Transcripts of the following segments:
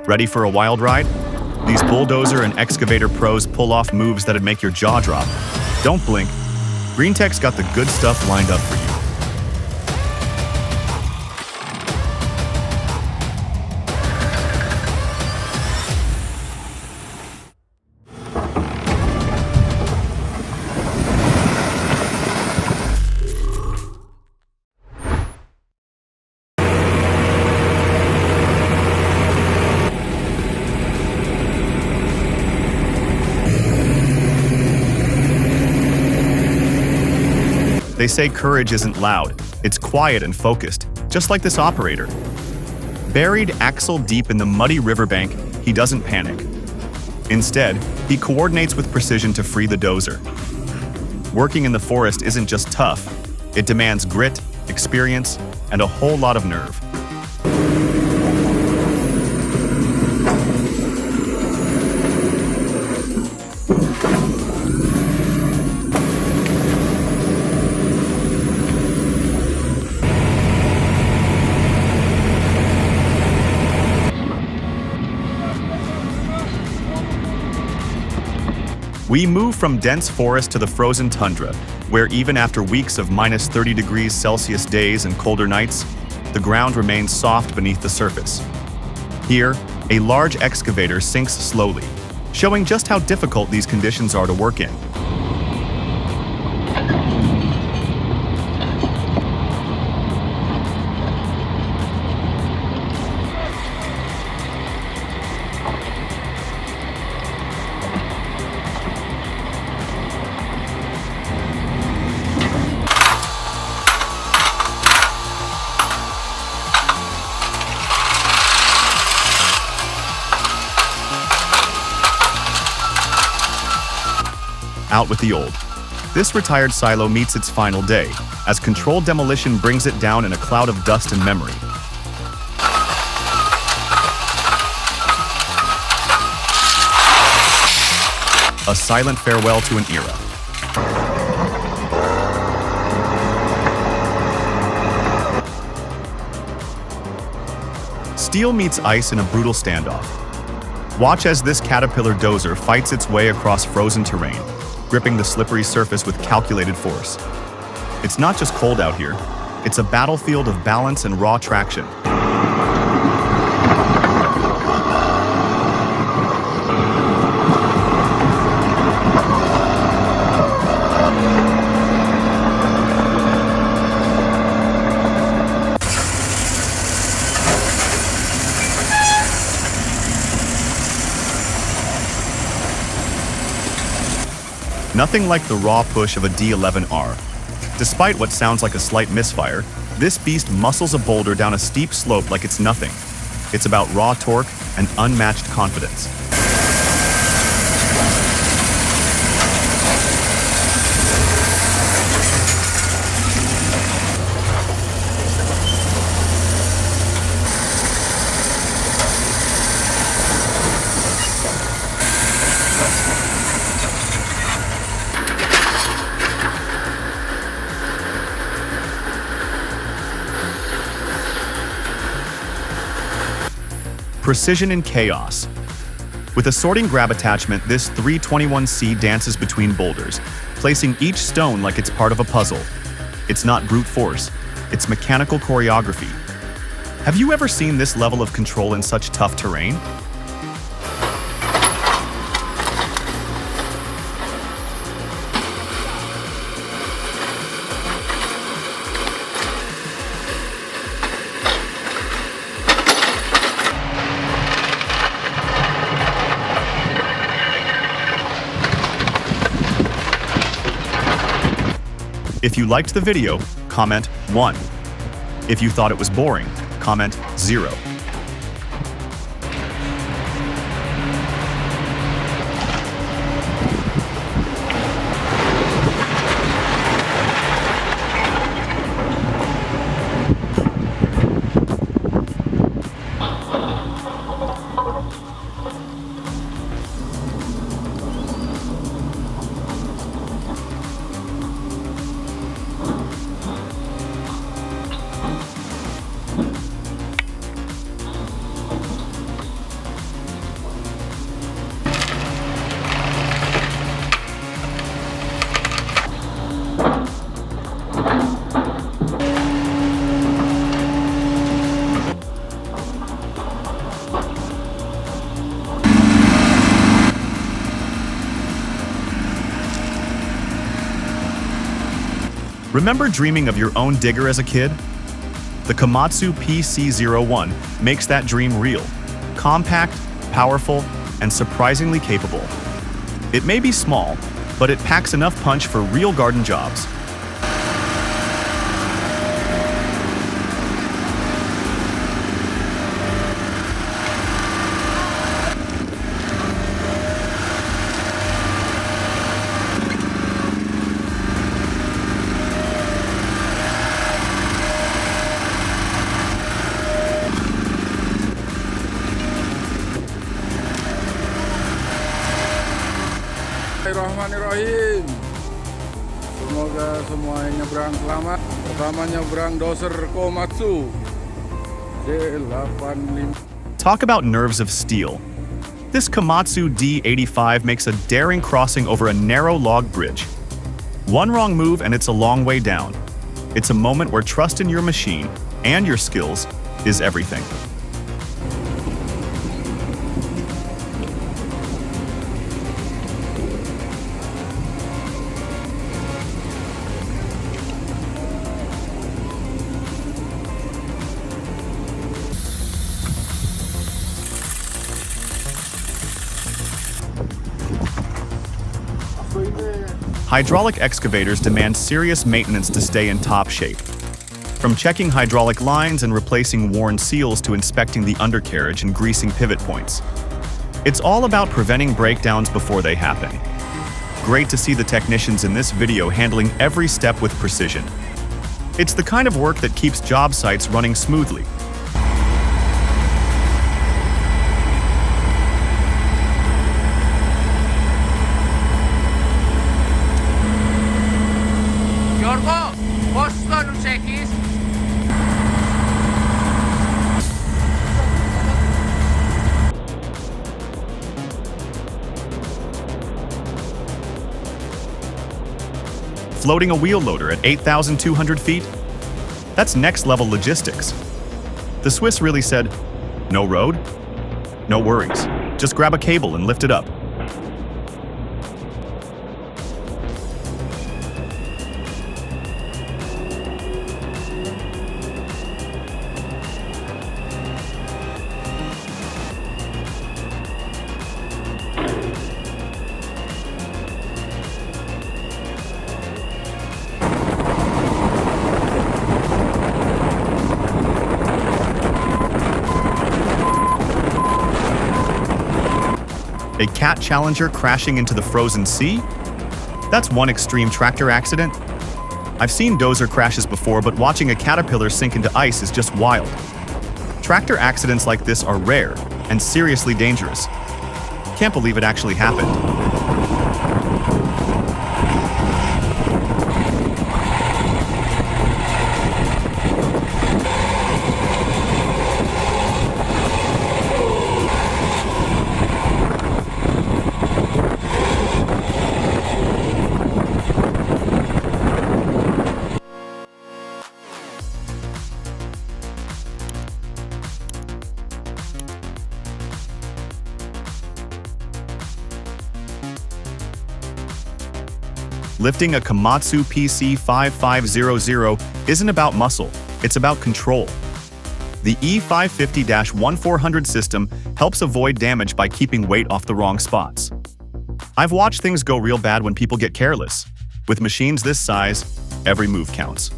Ready for a wild ride? These bulldozer and excavator pros pull off moves that'd make your jaw drop. Don't blink. GreenTech's got the good stuff lined up for you. They say courage isn't loud, it's quiet and focused, just like this operator. Buried axle deep in the muddy riverbank, he doesn't panic. Instead, he coordinates with precision to free the dozer. Working in the forest isn't just tough, it demands grit, experience, and a whole lot of nerve. We move from dense forest to the frozen tundra, where even after weeks of minus 30 degrees Celsius days and colder nights, the ground remains soft beneath the surface. Here, a large excavator sinks slowly, showing just how difficult these conditions are to work in. Out with the old. This retired silo meets its final day, as controlled demolition brings it down in a cloud of dust and memory. A silent farewell to an era. Steel meets ice in a brutal standoff. Watch as this caterpillar dozer fights its way across frozen terrain, gripping the slippery surface with calculated force. It's not just cold out here, it's a battlefield of balance and raw traction. Nothing like the raw push of a D11R. Despite what sounds like a slight misfire, this beast muscles a boulder down a steep slope like it's nothing. It's about raw torque and unmatched confidence. Precision in chaos. With a sorting grab attachment, this 321C dances between boulders, placing each stone like it's part of a puzzle. It's not brute force, it's mechanical choreography. Have you ever seen this level of control in such tough terrain? If you liked the video, comment 1. If you thought it was boring, comment 0. Remember dreaming of your own digger as a kid? The Komatsu PC-01 makes that dream real. Compact, powerful, and surprisingly capable. It may be small, but it packs enough punch for real garden jobs. Bismillahirrahmanirrahim. Semoga semuanya nyebrang selamat. Pertama nyebrang dozer Komatsu D85. Talk about nerves of steel. This Komatsu D85 makes a daring crossing over a narrow log bridge. One wrong move and it's a long way down. It's a moment where trust in your machine and your skills is everything. Hydraulic excavators demand serious maintenance to stay in top shape. From checking hydraulic lines and replacing worn seals to inspecting the undercarriage and greasing pivot points. It's all about preventing breakdowns before they happen. Great to see the technicians in this video handling every step with precision. It's the kind of work that keeps job sites running smoothly. Floating a wheel loader at 8,200 feet? That's next-level logistics. The Swiss really said, no road? No worries. Just grab a cable and lift it up. A Cat Challenger crashing into the frozen sea? That's one extreme tractor accident. I've seen dozer crashes before, but watching a caterpillar sink into ice is just wild. Tractor accidents like this are rare and seriously dangerous. Can't believe it actually happened. Lifting a Komatsu PC5500 isn't about muscle, it's about control. The E550-1400 system helps avoid damage by keeping weight off the wrong spots. I've watched things go real bad when people get careless. With machines this size, every move counts.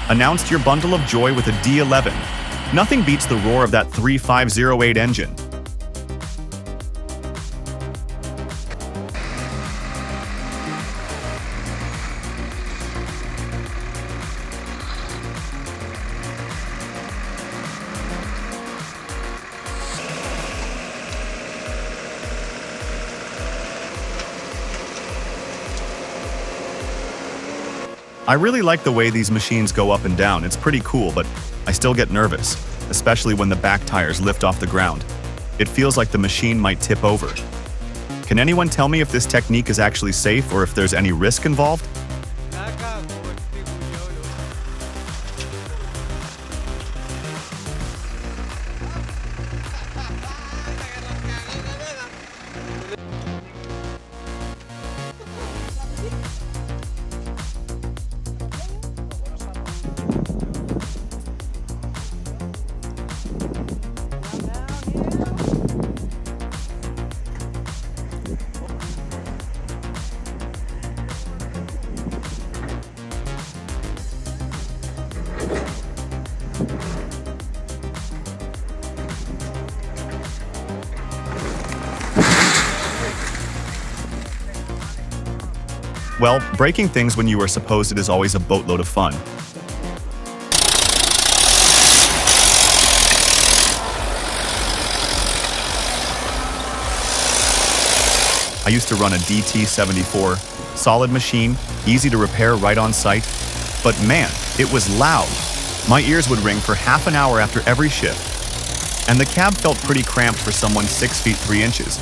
Announced your bundle of joy with a D11. Nothing beats the roar of that 3508 engine. I really like the way these machines go up and down. It's pretty cool, but I still get nervous, especially when the back tires lift off the ground. It feels like the machine might tip over. Can anyone tell me if this technique is actually safe or if there's any risk involved? Well, breaking things when you are supposed it is always a boatload of fun. I used to run a DT-74, solid machine, easy to repair right on site, but man, it was loud. My ears would ring for half an hour after every shift, and the cab felt pretty cramped for someone 6 feet 3 inches.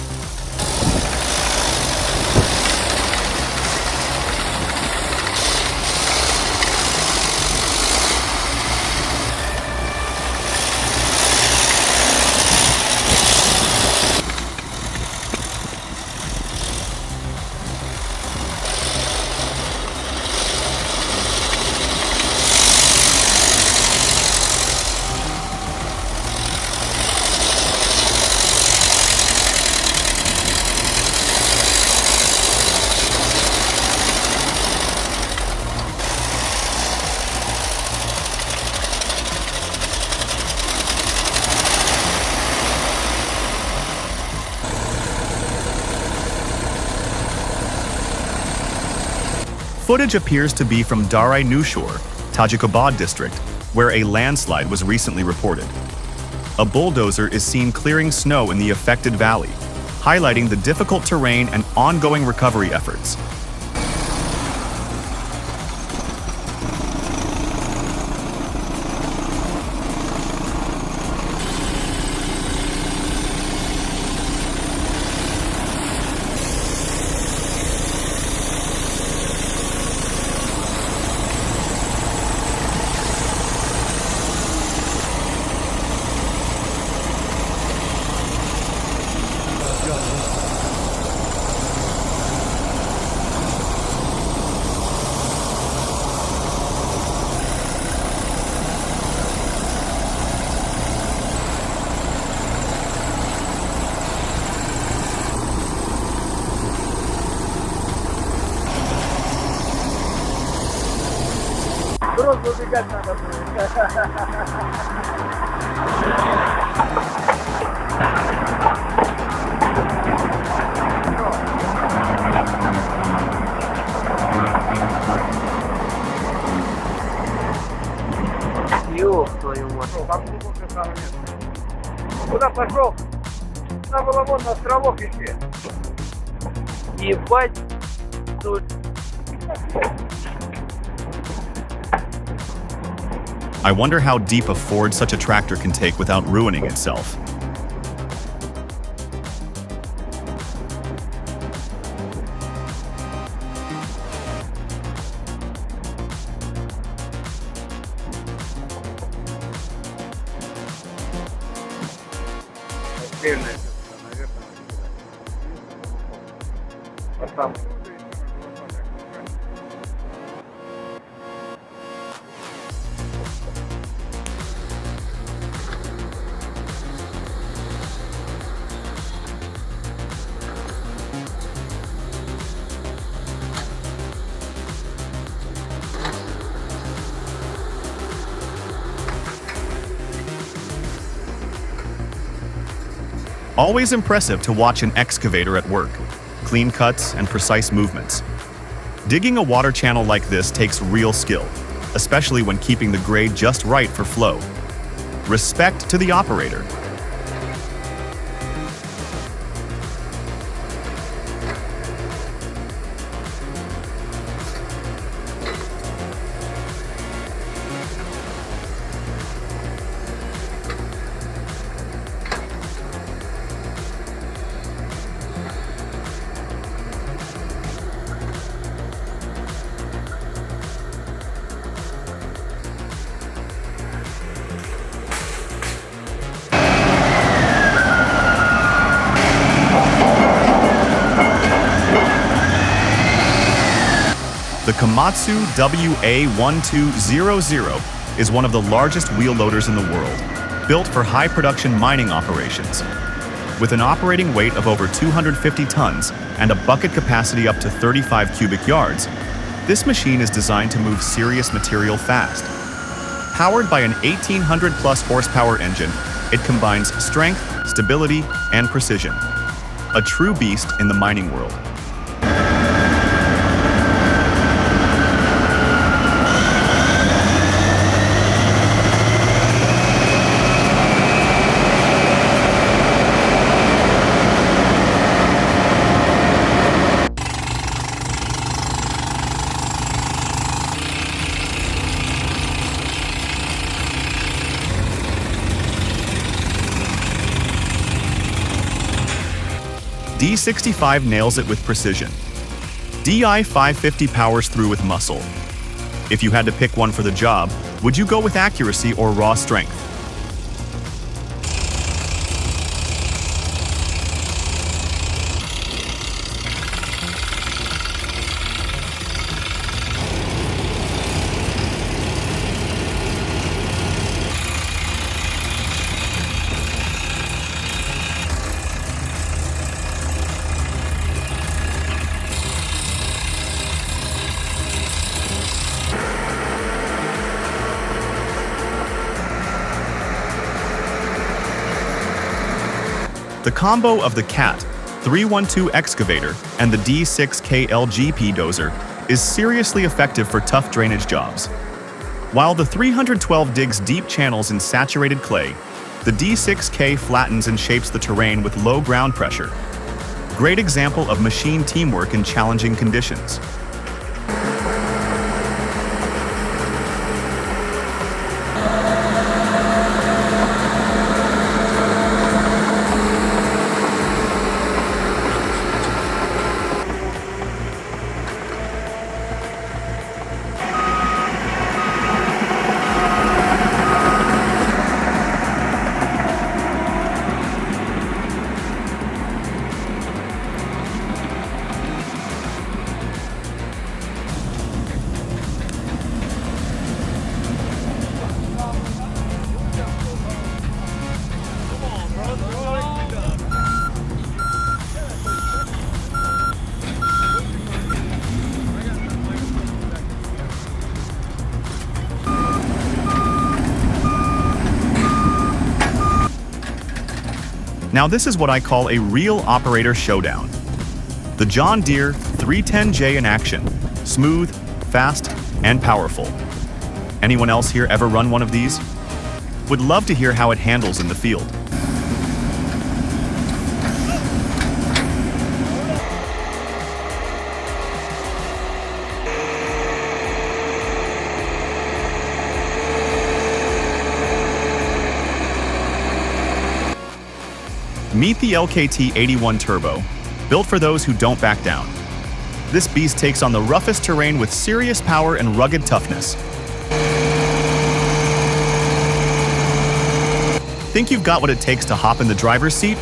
Footage appears to be from Darai Nushor, Tajikabad district, where a landslide was recently reported. A bulldozer is seen clearing snow in the affected valley, highlighting the difficult terrain and ongoing recovery efforts. Просто убегать надо будет. Ёб твою мать. Куда пошел? Надо было вон на островок идти. Ебать тут. I wonder how deep a ford such a tractor can take without ruining itself. Always impressive to watch an excavator at work. Clean cuts and precise movements. Digging a water channel like this takes real skill, especially when keeping the grade just right for flow. Respect to the operator. Komatsu WA1200 is one of the largest wheel loaders in the world, built for high production mining operations. With an operating weight of over 250 tons and a bucket capacity up to 35 cubic yards, this machine is designed to move serious material fast. Powered by an 1800-plus horsepower engine, it combines strength, stability, and precision. A true beast in the mining world. D65 nails it with precision. DI 550 powers through with muscle. If you had to pick one for the job, would you go with accuracy or raw strength? The combo of the CAT 312 excavator and the D6K LGP dozer is seriously effective for tough drainage jobs. While the 312 digs deep channels in saturated clay, the D6K flattens and shapes the terrain with low ground pressure. Great example of machine teamwork in challenging conditions. Now this is what I call a real operator showdown. The John Deere 310J in action. Smooth, fast, and powerful. Anyone else here ever run one of these? Would love to hear how it handles in the field. Meet the LKT81 Turbo, built for those who don't back down. This beast takes on the roughest terrain with serious power and rugged toughness. Think you've got what it takes to hop in the driver's seat?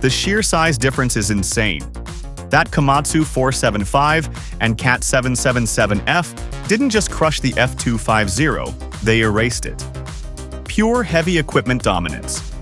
The sheer size difference is insane. That Komatsu 475 and CAT 777F didn't just crush the F250, they erased it. Pure heavy equipment dominance.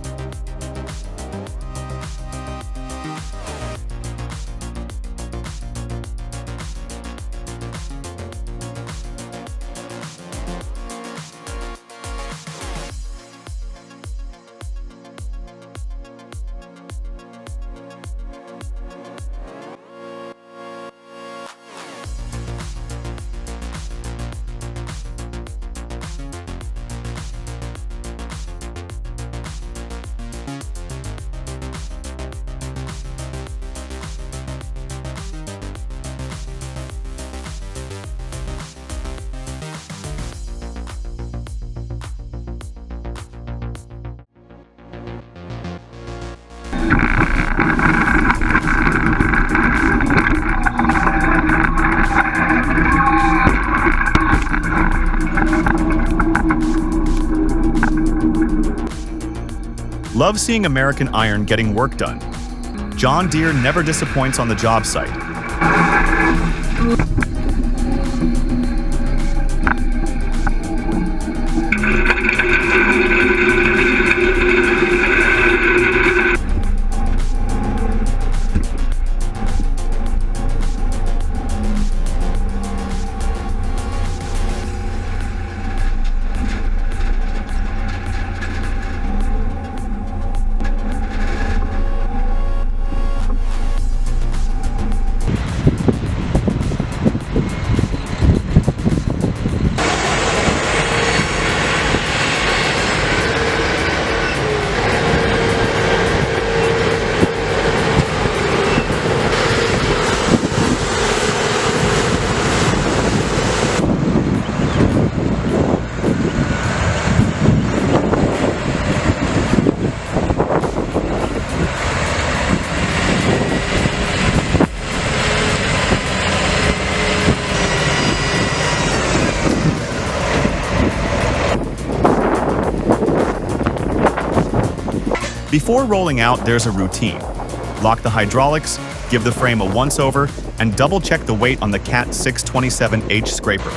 Love seeing American iron getting work done. John Deere never disappoints on the job site. Before rolling out, there's a routine. Lock the hydraulics, give the frame a once-over, and double-check the weight on the Cat 627H scraper.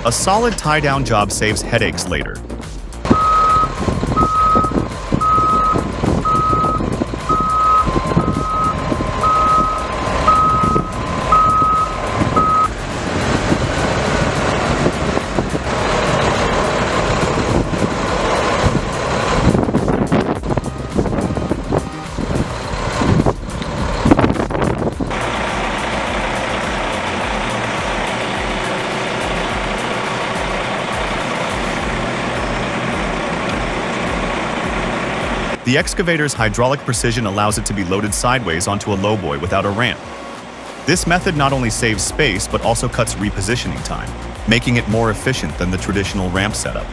A solid tie-down job saves headaches later. The excavator's hydraulic precision allows it to be loaded sideways onto a lowboy without a ramp. This method not only saves space, but also cuts repositioning time, making it more efficient than the traditional ramp setup.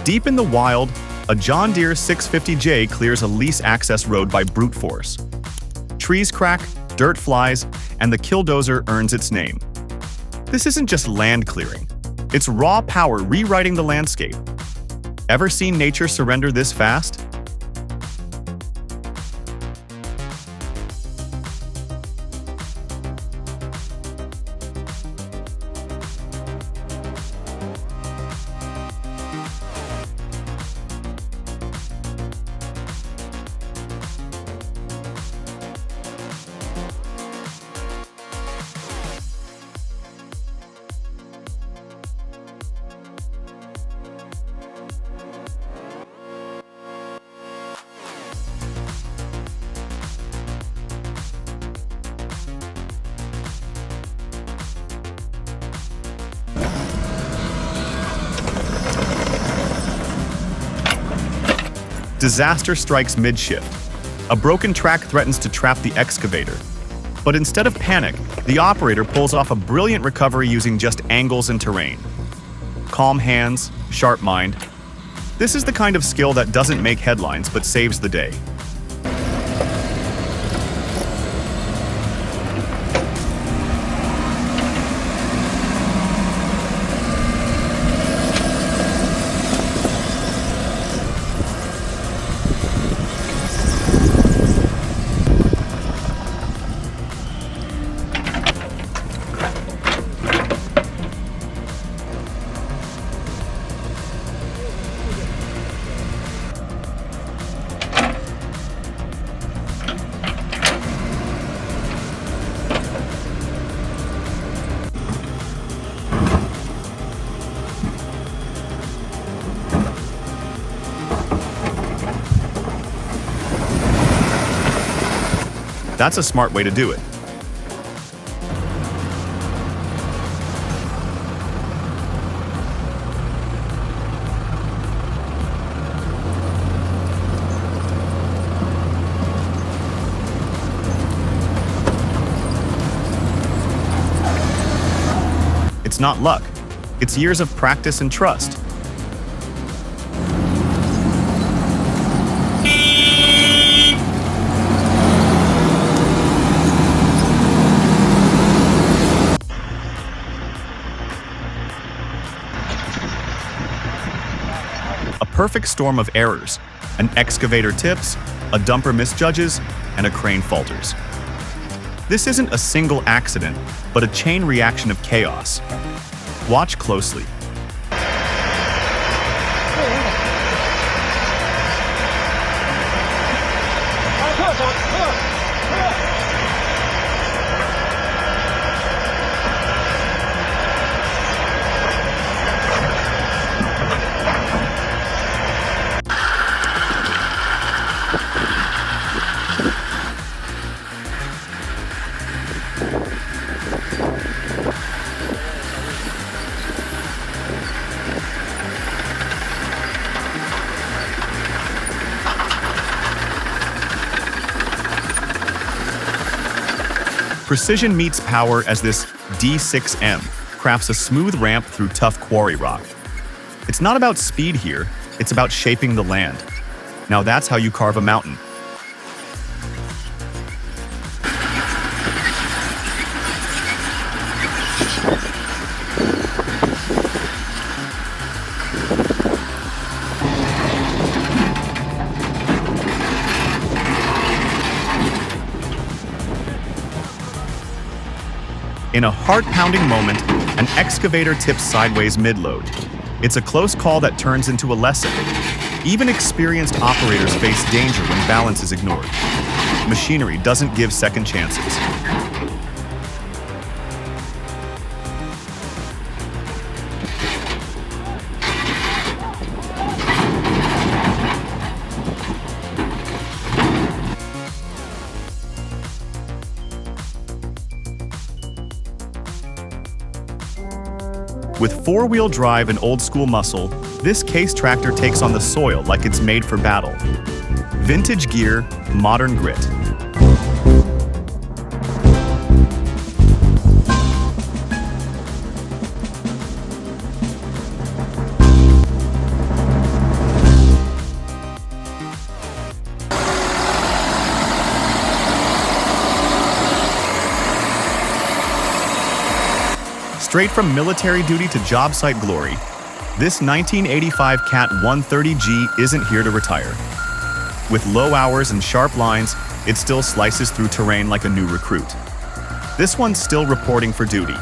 Deep in the wild, a John Deere 650J clears a lease access road by brute force. Trees crack, dirt flies, and the Killdozer earns its name. This isn't just land clearing. It's raw power rewriting the landscape. Ever seen nature surrender this fast? Disaster strikes mid-shift. A broken track threatens to trap the excavator. But instead of panic, the operator pulls off a brilliant recovery using just angles and terrain. Calm hands, sharp mind. This is the kind of skill that doesn't make headlines but saves the day. That's a smart way to do it. It's not luck. It's years of practice and trust. A perfect storm of errors. An excavator tips, a dumper misjudges, and a crane falters. This isn't a single accident, but a chain reaction of chaos. Watch closely. Precision meets power as this D6M crafts a smooth ramp through tough quarry rock. It's not about speed here, it's about shaping the land. Now that's how you carve a mountain. In a heart-pounding moment, an excavator tips sideways mid-load. It's a close call that turns into a lesson. Even experienced operators face danger when balance is ignored. Machinery doesn't give second chances. With four-wheel drive and old-school muscle, this case tractor takes on the soil like it's made for battle. Vintage gear, modern grit. Straight from military duty to job site glory, this 1985 Cat 130G isn't here to retire. With low hours and sharp lines, it still slices through terrain like a new recruit. This one's still reporting for duty.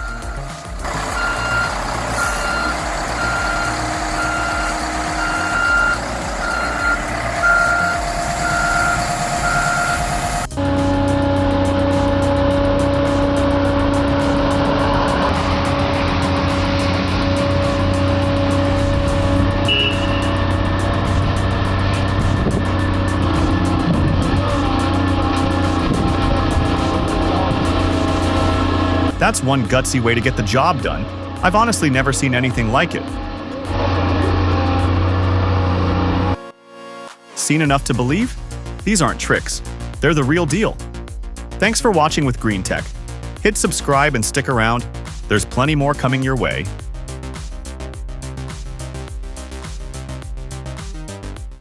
That's one gutsy way to get the job done. I've honestly never seen anything like it. Seen enough to believe? These aren't tricks. They're the real deal. Thanks for watching with Green Tech. Hit subscribe and stick around. There's plenty more coming your way.